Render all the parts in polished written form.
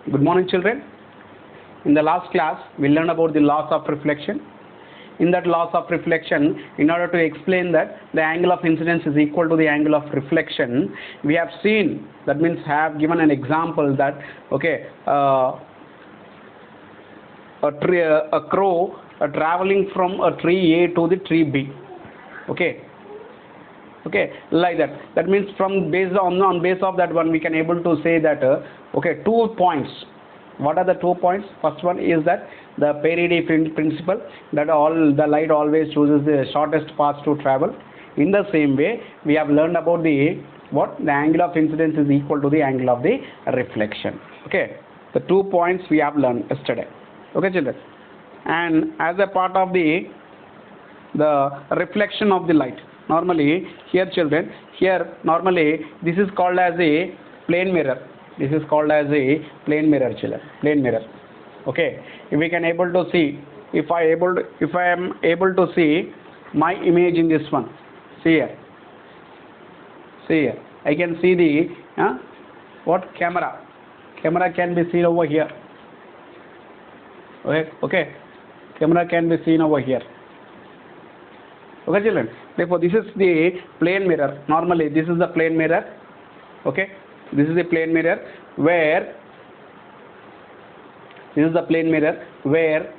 Good morning, children. In the last class, we learned about the laws of reflection. In that laws of reflection, in order to explain that the angle of incidence is equal to the angle of reflection, we have seen, that means have given an example that, okay, a crow traveling from a tree A to the tree B. Okay, like that. That means from based on base of that one, we can able to say that okay, 2 points. What are the 2 points? First one is that the Faraday principle, that all the light always chooses the shortest path to travel. In the same way, we have learned about the angle of incidence is equal to the angle of the reflection. Okay, the 2 points we have learned yesterday. Okay, children. And as a part of the reflection of the light, normally here, children, here normally this is called as a plane mirror. This is called as a plane mirror, children. Plane mirror. Okay, if we can able to see, if I am able to see my image in this one, see here, I can see the camera can be seen over here. Okay, camera can be seen over here. Okay, children. Therefore, this is the plane mirror. Normally, this is the plane mirror. Okay, this is the plane mirror where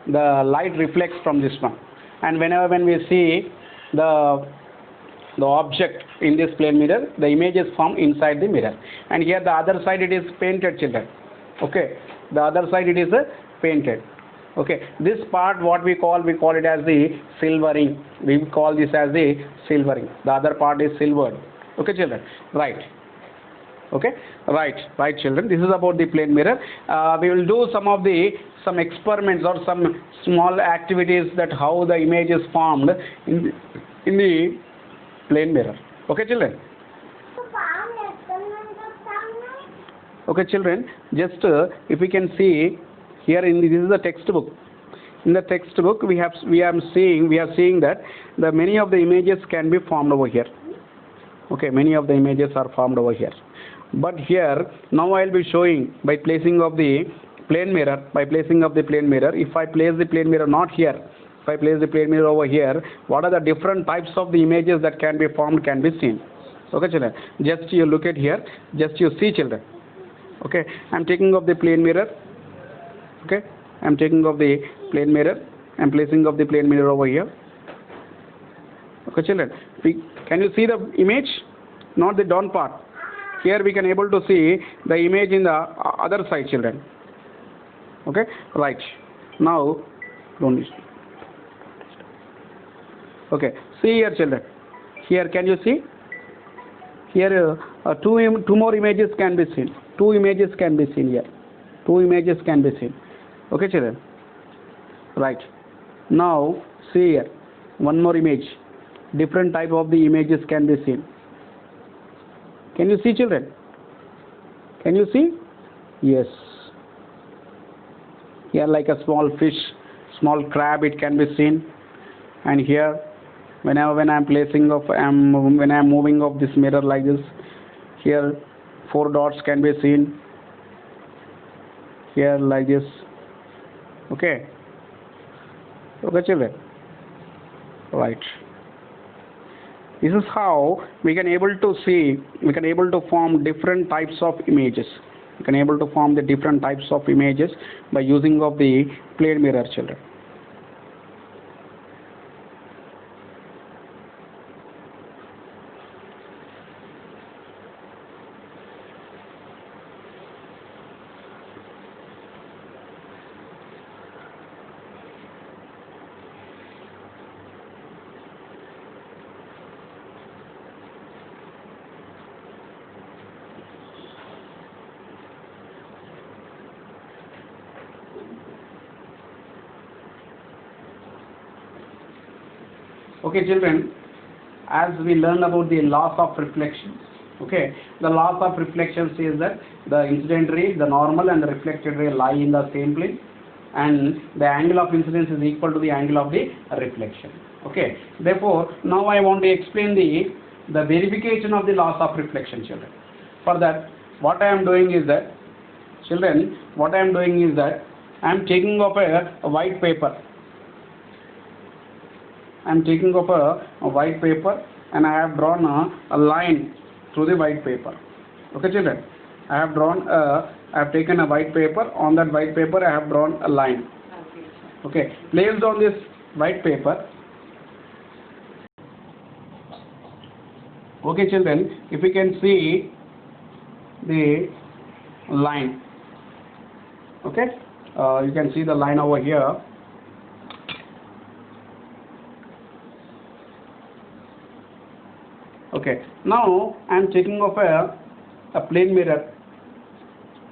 the light reflects from this one. And when we see the object in this plane mirror, the image is formed inside the mirror. And here the other side it is painted, children. Okay, the other side it is painted. Okay, this part what we call it as the silvering. We call this as the silvering. The other part is silvered. Okay, children. Right. Okay, right, children. This is about the plane mirror. We will do some experiments or some small activities that how the image is formed in the plane mirror. Okay, children. Okay, children. Just if we can see here this is the textbook. In the textbook we are seeing that the many of the images can be formed over here. Okay, many of the images are formed over here. But here now I will be showing by placing of the plane mirror. If I place the plane mirror not here, if I place the plane mirror over here, what are the different types of the images that can be formed, can be seen. Okay, children. Just you look at here. Just you see, children. Okay, I am taking of the plane mirror. Okay, I am taking of the plane mirror. I am placing of the plane mirror over here. Okay, children. Can you see the image? Not the down part. Here we can able to see the image in the other side, children. Okay, right. Now, okay, see here, children. Here, can you see? Here, two more images can be seen. Two images can be seen here. Two images can be seen. Okay, children. Right. Now, see here. One more image. Different type of the images can be seen. Can you see, children? Can you see? Yes. Here like a small fish, small crab, it can be seen. And here, when I'm moving of this mirror like this, here 4 dots can be seen. Here like this. Okay. Okay, children. Right. This is how we can able to form different types of images. We can able to form the different types of images by using of the plane mirror, children. Okay, children, as we learn about the laws of reflection, okay, the laws of reflection says that the incident ray, the normal and the reflected ray lie in the same plane, and the angle of incidence is equal to the angle of the reflection. Okay, therefore, now I want to explain the verification of the laws of reflection, children. For that, what I am doing is that, children, what I am doing is that I am taking up a white paper. I am taking up a white paper and I have drawn a line through the white paper. Okay, children. I have taken a white paper. On that white paper, I have drawn a line. Okay. Placed on this white paper. Okay, children. If you can see the line. Okay. You can see the line over here. Okay. Now I am taking off a plane mirror.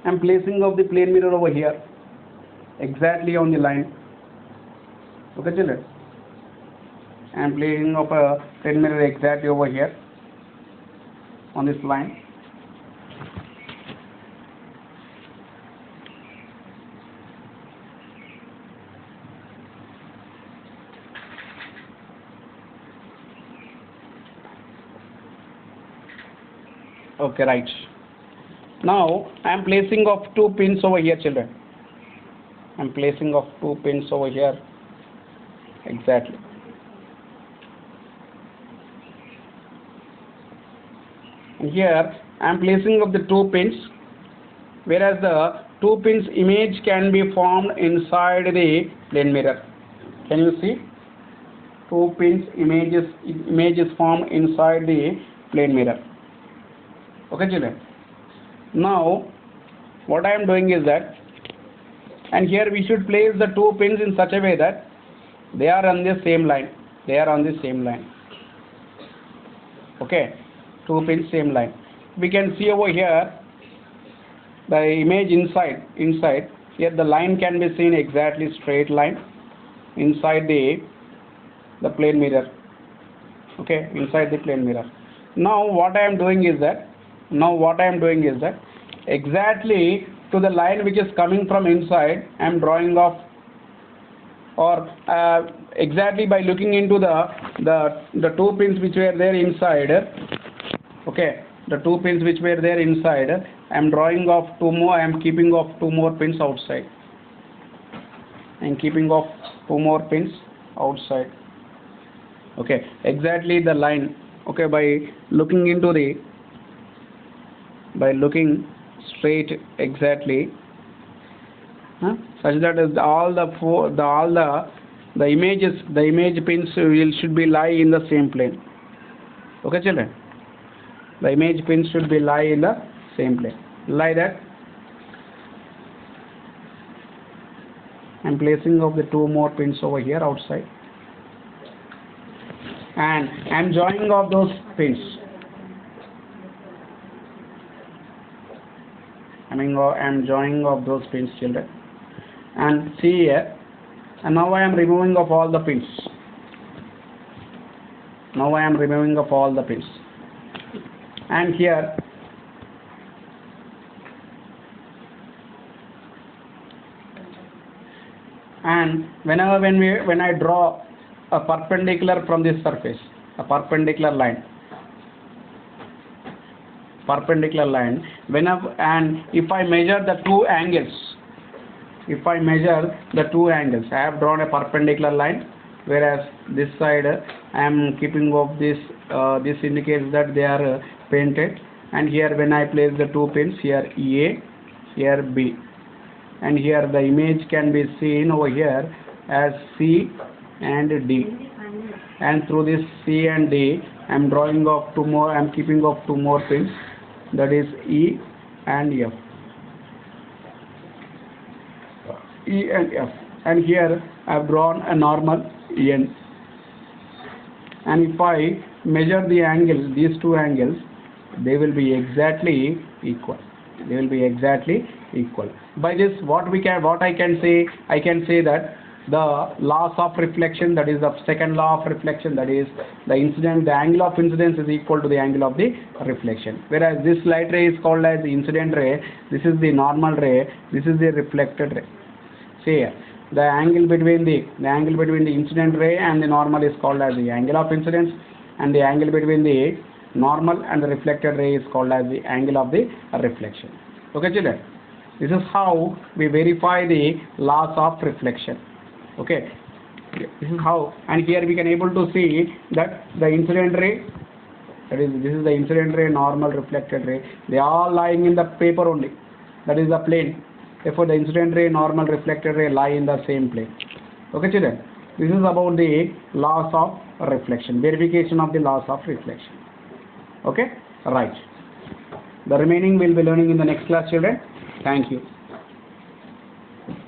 I am placing of the plane mirror over here, exactly on the line. Okay, children. I am placing of a plane mirror exactly over here on this line. Okay, right. Now I am placing of 2 pins over here, children. I am placing of 2 pins over here. Exactly. And here I am placing of the 2 pins, whereas the 2 pins image can be formed inside the plane mirror. Can you see? 2 pins images formed inside the plane mirror. Okay, children. Now what I am doing is that, and here we should place the 2 pins in such a way that they are on the same line. They are on the same line. Okay, 2 pins same line. We can see over here the image inside. Here the line can be seen exactly straight line inside the plane mirror. Okay, inside the plane mirror. Now what I am doing is that exactly to the line which is coming from inside, I am drawing off, or exactly by looking into the 2 pins which were there inside. Okay, the 2 pins which were there inside, I am drawing off 2 more. I am keeping off 2 more pins outside. I am keeping off 2 more pins outside. Okay, exactly the line. Okay, by looking straight exactly, such that all the image pins should be lie in the same plane. Okay, children. The image pins should be lie in the same plane. Like that. I am placing of the 2 more pins over here outside, and I am joining of those pins. I am joining of those pins, children. And see here, and now I am removing of all the pins. Now I am removing of all the pins. And here, and when I draw a perpendicular from this surface, a perpendicular line, and if I measure the 2 angles, I have drawn a perpendicular line, whereas this side I am keeping off this. This indicates that they are painted, and here when I place the 2 pins, here A, here B, and here the image can be seen over here as C and D, and through this C and D I am drawing off 2 more. I am keeping off 2 more pins, that is E and F. E and F, and here I have drawn a normal N, and if I measure the angle, these 2 angles, they will be exactly equal. By this, what I can say that the laws of reflection, that is the second law of reflection, that is the angle of incidence is equal to the angle of the reflection. Whereas this light ray is called as the incident ray, this is the normal ray, this is the reflected ray. See here, the angle between the incident ray and the normal is called as the angle of incidence, and the angle between the normal and the reflected ray is called as the angle of the reflection. Okay, children. This is how we verify the laws of reflection. Okay, this is how, and here we can able to see that the incident ray, that is, this is the incident ray, normal, reflected ray, they are all lying in the paper only, that is the plane. Therefore the incident ray, normal, reflected ray lie in the same plane. Okay children, this is about the laws of reflection, verification of the laws of reflection. Okay, right. The remaining we'll be learning in the next class children. Thank you.